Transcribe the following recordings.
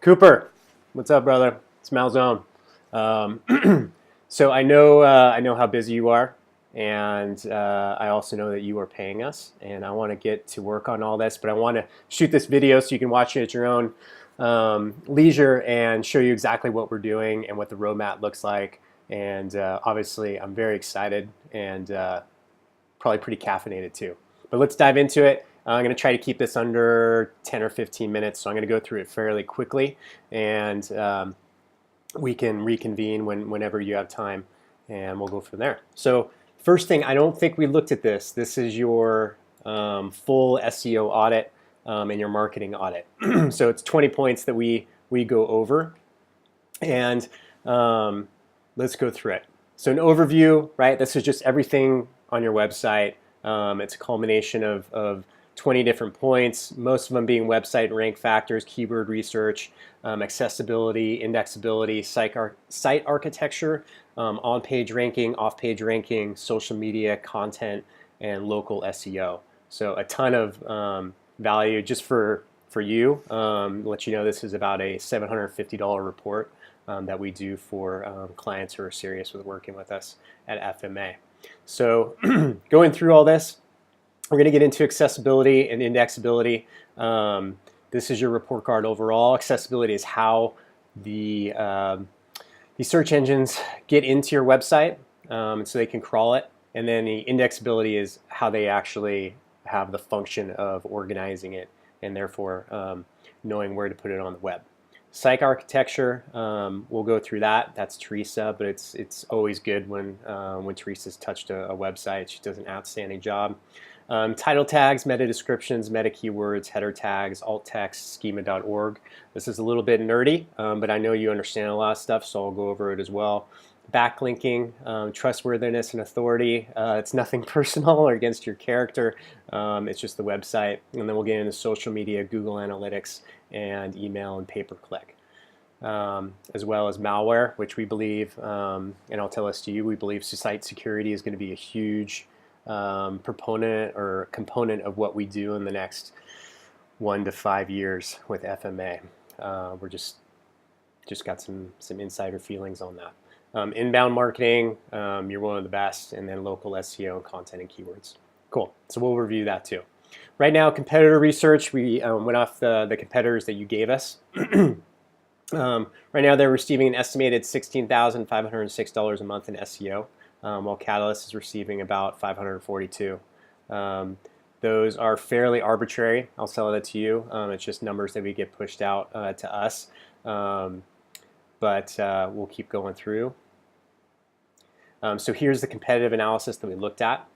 Cooper, what's up, brother? It's Malzone. So I know how busy you are, and I also know that you are paying us, and I want to get to work on all this, but I want to shoot this video so you can watch it at your own leisure and show you exactly what we're doing and what the roadmap looks like. And obviously, I'm very excited and probably pretty caffeinated too. But let's dive into it. I'm going to try to keep this under 10 or 15 minutes, so I'm going to go through it fairly quickly, and we can reconvene whenever you have time, and we'll go from there. So first thing, I don't think we looked at this. This is your full SEO audit and your marketing audit. So it's 20 points that we go over, and let's go through it. So an overview, right? This is just everything on your website. It's a culmination of 20 different points, most of them being website rank factors, keyword research, accessibility, indexability, site architecture, on-page ranking, off-page ranking, social media, content, and local SEO. So a ton of value just for you. Let you know this is about a $750 report that we do for clients who are serious with working with us at FMA. So going through all this, we're going to get into accessibility and indexability. This is your report card overall. Accessibility is how the search engines get into your website so they can crawl it. And then the indexability is how they actually have the function of organizing it and therefore knowing where to put it on the web. Site architecture, we'll go through that. That's Teresa, but it's always good when Teresa's touched a website. She does an outstanding job. Title tags, meta descriptions, meta keywords, header tags, alt text, schema.org. This is a little bit nerdy, but I know you understand a lot of stuff, so I'll go over it as well. Backlinking, trustworthiness and authority. It's nothing personal or against your character. It's just the website. And then we'll get into social media, Google Analytics, and email and pay-per-click. As well as malware, which we believe, and I'll tell this to you, we believe site security is going to be a huge proponent or component of what we do in the next 1 to 5 years with FMA. We're just got some insider feelings on that. Inbound marketing, you're one of the best, and then local SEO and content and keywords. Cool. So we'll review that too. Right now, competitor research, we went off the competitors that you gave us. Right now, they're receiving an estimated $16,506 a month in SEO. While Catalyst is receiving about $542. Those are fairly arbitrary. I'll sell that to you. It's just numbers that we get pushed out to us. But we'll keep going through. So here's the competitive analysis that we looked at.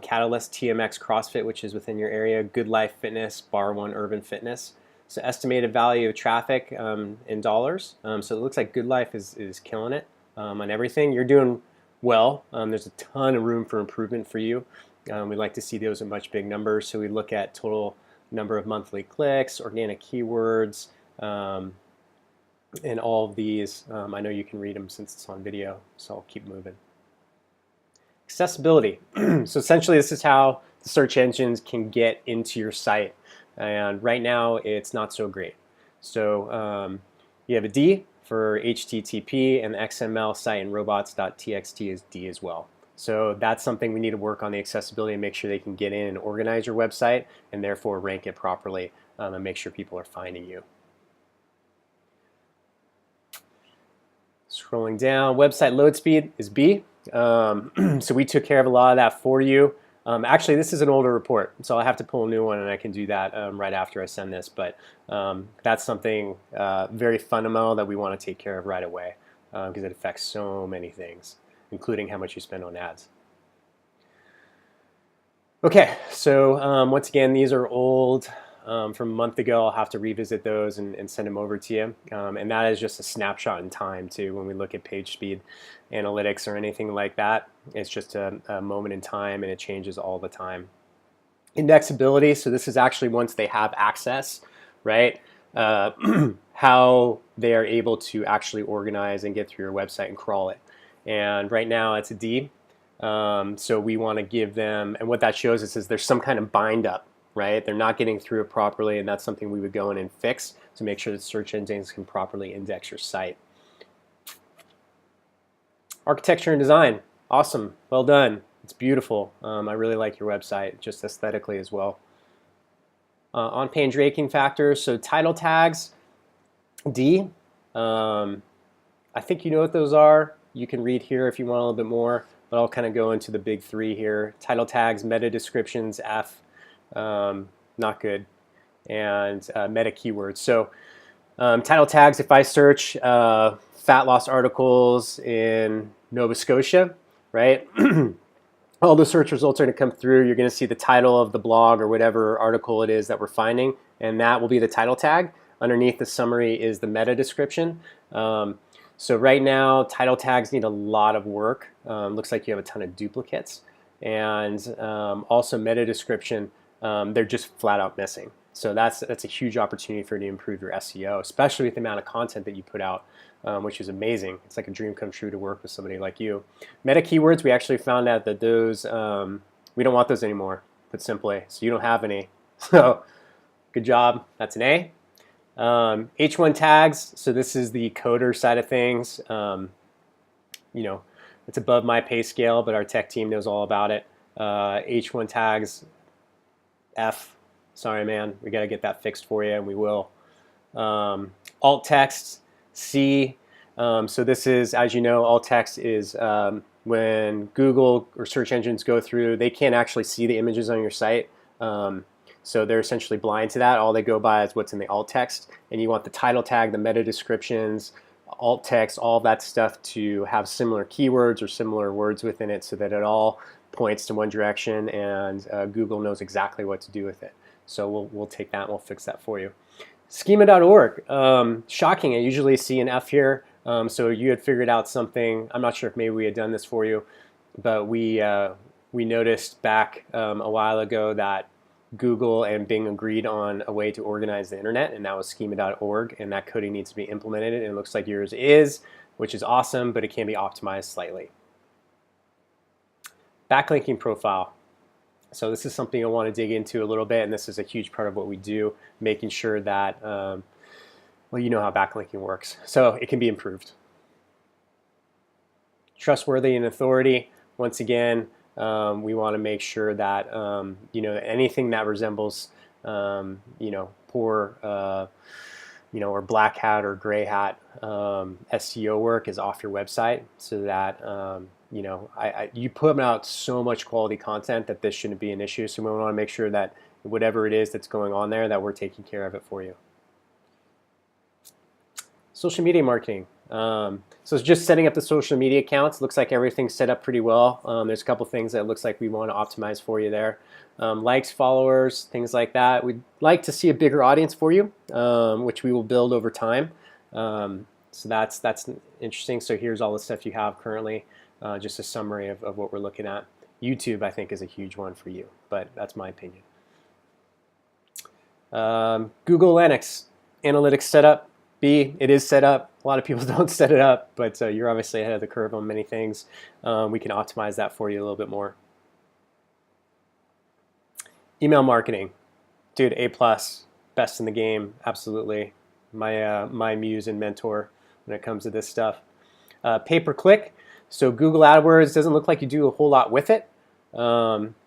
Catalyst, TMX, CrossFit, which is within your area, Good Life Fitness, Bar One Urban Fitness. So estimated value of traffic in dollars. So it looks like Good Life is killing it on everything. You're doing well. There's a ton of room for improvement for you. We'd like to see those in much big numbers. So we look at total number of monthly clicks, organic keywords, and all of these. I know you can read them since it's on video, so I'll keep moving. Accessibility. So essentially this is how the search engines can get into your site. And right now it's not so great. So you have a D for HTTP, and the XML site and robots.txt is D as well. So that's something we need to work on, the accessibility, and make sure they can get in and organize your website and therefore rank it properly and make sure people are finding you. Scrolling down, website load speed is B. So we took care of a lot of that for you. Actually, this is an older report, so I have to pull a new one, and I can do that right after I send this. But that's something very fundamental that we want to take care of right away because it affects so many things, including how much you spend on ads. Okay, so once again, these are old from a month ago. I'll have to revisit those and send them over to you. And that is just a snapshot in time, too, when we look at page speed analytics or anything like that. It's just a moment in time, and it changes all the time. Indexability, so this is actually once they have access, right? How they are able to actually organize and get through your website and crawl it. And right now it's a D. So we want to give them, and what that shows us is there's some kind of bind up right? They're not getting through it properly, and that's something we would go in and fix to make sure that search engines can properly index your site. Architecture and design, awesome, well done. It's beautiful. I really like your website, just aesthetically as well. On-page ranking factors, so title tags, D. I think you know what those are. You can read here if you want a little bit more, but I'll kind of go into the big three here. Title tags, meta descriptions, F, not good, and meta keywords. So title tags, if I search fat loss articles in Nova Scotia, right? All the search results are going to come through. You're going to see the title of the blog or whatever article it is that we're finding, and that will be the title tag. Underneath the summary is the meta description. So right now, title tags need a lot of work. Looks like you have a ton of duplicates. And also meta description, they're just flat out missing. So that's a huge opportunity for you to improve your SEO, especially with the amount of content that you put out, which is amazing. It's like a dream come true to work with somebody like you. Meta keywords, we actually found out that those, we don't want those anymore, put simply. So you don't have any. So good job, that's an A. H1 tags, so this is the coder side of things. You know, it's above my pay scale, but our tech team knows all about it. H1 tags, F. Sorry, man, we got to get that fixed for you, and we will. Alt text, C. So this is, as you know, alt text is when Google or search engines go through, they can't actually see the images on your site. So they're essentially blind to that. All they go by is what's in the alt text. And you want the title tag, the meta descriptions, alt text, all that stuff to have similar keywords or similar words within it so that it all points to one direction, and Google knows exactly what to do with it. So we'll take that and we'll fix that for you. Schema.org, shocking, I usually see an F here. So you had figured out something. I'm not sure if maybe we had done this for you, but we noticed back a while ago that Google and Bing agreed on a way to organize the internet, and that was schema.org, and that coding needs to be implemented, and it looks like yours is, which is awesome, but it can be optimized slightly. Backlinking profile. So this is something I want to dig into a little bit, and this is a huge part of what we do, making sure that, well, you know how backlinking works. So it can be improved. Trustworthy and authority. Once again, we want to make sure that, you know, anything that resembles, you know, poor, you know, or black hat or gray hat SEO work is off your website, so that you know, you put out so much quality content that this shouldn't be an issue. So we want to make sure that whatever it is that's going on there, that we're taking care of it for you. Social media marketing. So it's just setting up the social media accounts. Looks like everything's set up pretty well. There's a couple things that looks like we want to optimize for you there. Likes, followers, things like that. We'd like to see a bigger audience for you, which we will build over time. So that's interesting. So here's all the stuff you have currently. Just a summary of what we're looking at. YouTube, I think, is a huge one for you, but that's my opinion. Google Analytics setup. B, it is set up. A lot of people don't set it up, but you're obviously ahead of the curve on many things. We can optimize that for you a little bit more. Email marketing. Dude, A+, best in the game, absolutely. My muse and mentor when it comes to this stuff. Pay-per-click. So Google AdWords doesn't look like you do a whole lot with it.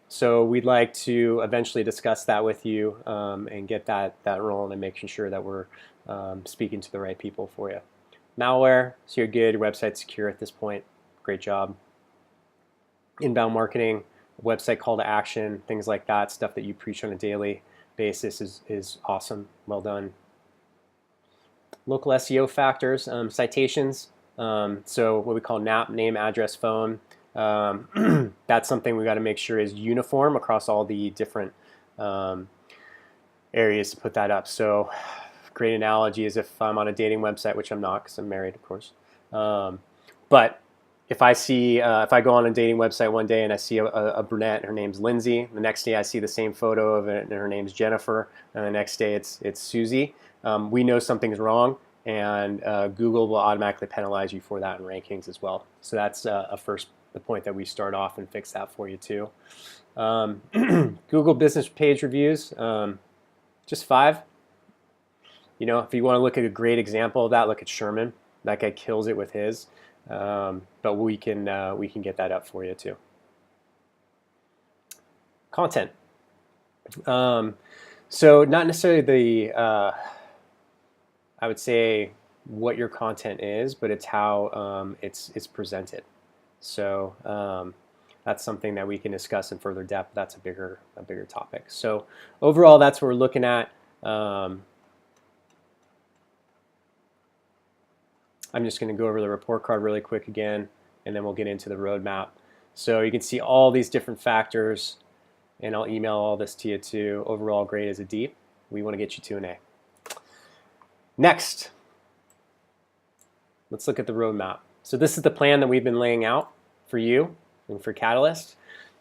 So we'd like to eventually discuss that with you and get that rolling and making sure that we're speaking to the right people for you. Malware, so you're good, your website's secure at this point. Great job. Inbound marketing, website call to action, things like that, stuff that you preach on a daily basis is awesome. Well done. Local SEO factors, citations. So what we call NAP, name, address, phone. That's something we got to make sure is uniform across all the different areas to put that up. So great analogy is if I'm on a dating website, which I'm not because I'm married, of course. But if I see, if I go on a dating website one day and I see a brunette, her name's Lindsay, the next day I see the same photo of it and her name's Jennifer, and the next day it's Susie, we know something's wrong, and Google will automatically penalize you for that in rankings as well. So that's the point that we start off and fix that for you too. Google business page reviews, just 5. You know, if you want to look at a great example of that, look at Sherman. That guy kills it with his. But we can get that up for you too. Content. So not necessarily I would say what your content is, but it's how it's presented. So that's something that we can discuss in further depth. That's a bigger topic. So overall, that's what we're looking at. I'm just going to go over the report card really quick again, and then we'll get into the roadmap. So you can see all these different factors, and I'll email all this to you too. Overall grade is a D. We want to get you to an A. Next, let's look at the roadmap. So this is the plan that we've been laying out for you and for Catalyst.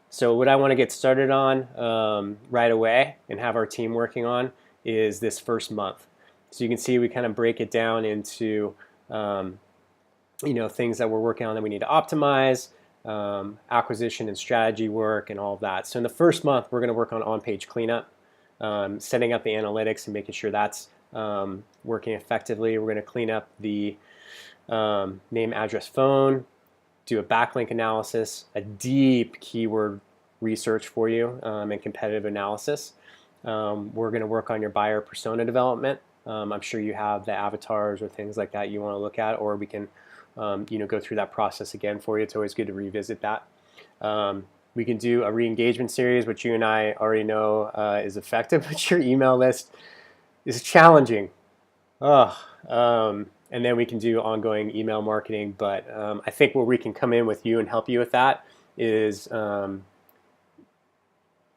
So what I want to get started on right away and have our team working on is this first month. So you can see we kind of break it down into things that we're working on that we need to optimize, acquisition and strategy work, and all of that. So in the first month, we're going to work on on-page cleanup, setting up the analytics and making sure that's working effectively. We're going to clean up the name, address, phone, do a backlink analysis, a deep keyword research for you, and competitive analysis. We're going to work on your buyer persona development. I'm sure you have the avatars or things like that you want to look at, or we can go through that process again for you. It's always good to revisit that. We can do a re-engagement series, which you and I already know is effective, but your email list is challenging. And then we can do ongoing email marketing, but I think where we can come in with you and help you with that is, you're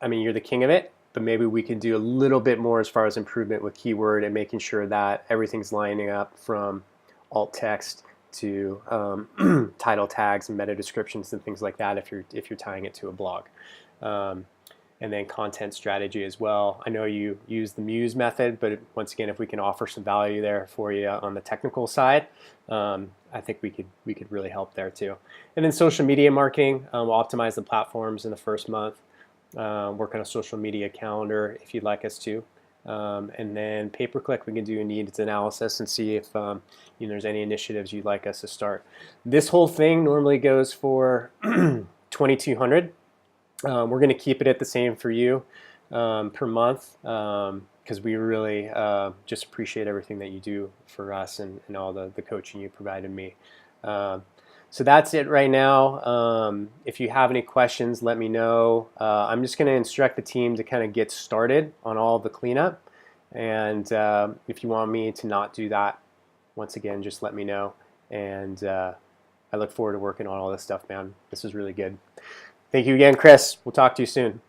the king of it, but maybe we can do a little bit more as far as improvement with keyword and making sure that everything's lining up from alt text to title tags and meta descriptions and things like that if you're tying it to a blog. And then content strategy as well. I know you use the Muse method, but once again, if we can offer some value there for you on the technical side, I think we could really help there too. And then social media marketing, we'll optimize the platforms in the first month. Work on a social media calendar if you'd like us to. And then pay-per-click, we can do a needs analysis and see if there's any initiatives you'd like us to start. This whole thing normally goes for $2,200. We're going to keep it at the same for you per month because we really just appreciate everything that you do for us and all the coaching you provided me. So that's it right now. If you have any questions, let me know. I'm just going to instruct the team to kind of get started on all the cleanup. And if you want me to not do that, once again, just let me know. And I look forward to working on all this stuff, man. This is really good. Thank you again, Chris. We'll talk to you soon.